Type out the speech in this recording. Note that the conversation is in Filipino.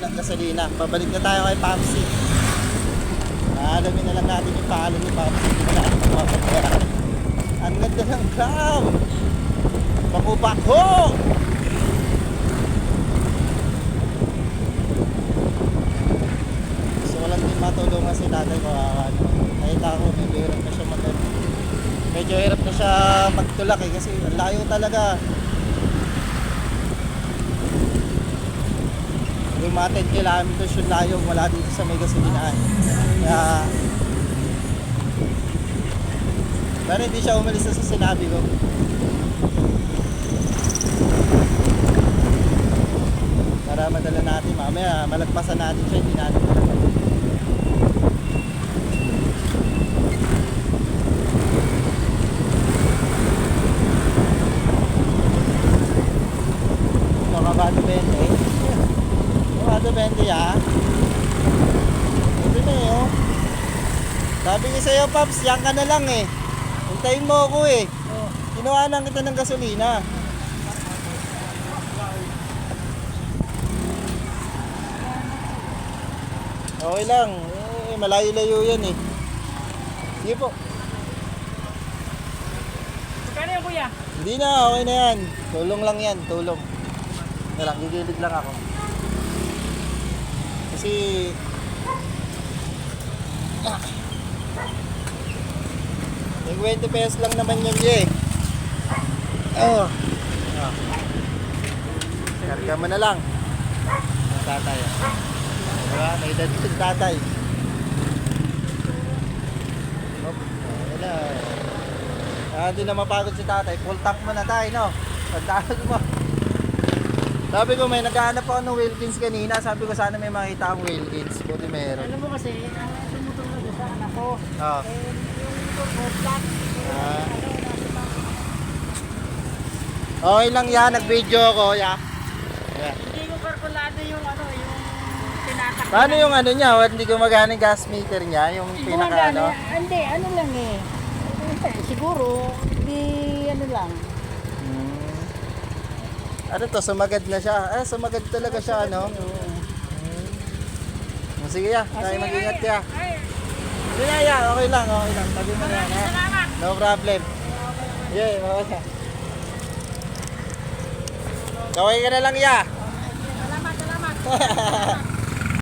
ng gasolina. Pabalik na tayo kay Papsi. Alamin na lang natin yung pangalan ni Papsi. Hindi na natin magpapabayaran. Ang ganda ng cam! Bako-bako! Gusto ko lang din matulungan si tatay ko. Nakita ko, medyo hirap na siya medyo hirap na siya magtulak eh. Kasi ang layo talaga. Yung mga 10 kilometers yung layo mula dito sa may gasolinahan. Kaya pero hindi siya umalis na sa sinabi ko. Para madala natin mamaya, malagpasan natin siya, hindi natin talaga. Ito, Kabado 20. Kabado 20 ya. Ito na eh oh. Sabi ko sa'yo Paps, yan ka na lang eh. Hintayin mo ako eh. Kinuha lang kita ng gasolina. Okay lang. Malayo-layo yan eh. Sige po. Magkano yan kuya? Hindi na, okay na yan. Tulong lang yan, tulong. Tara, gigilid lang ako. Kasi yung 20 pesos lang naman yun eh. Oh. Karga mo na lang. Ang tatay. Diba? May edad yung tatay. Wala. Hindi na mapagod si tatay. Full tank mo na tayo, no? Tandaan mo. Sabi ko may naghahanap ako ng Wilkins kanina. Sabi ko sana may makita akong Wilkins. Buti meron. Alam mo kasi, tumutulog sa anak ko. Oh. Yung black. Okay lang yan, nag-video ako, yeah. Hindi ko kalkulado yung tinatak. Paano yung ano niya? Hindi gumagana yung gas meter niya, yung pinaka ano? Hindi, ano lang eh. Siguro, hindi ano lang. Ano to, sumagad na siya. Sumagad talaga siya, ano? Sige ya, tayo mag-ingat ya. Hindi na ya, okay lang. Tabi mo na yan, ha? No problem. Yeah, okay. Kaway ka na lang ya. Salamat.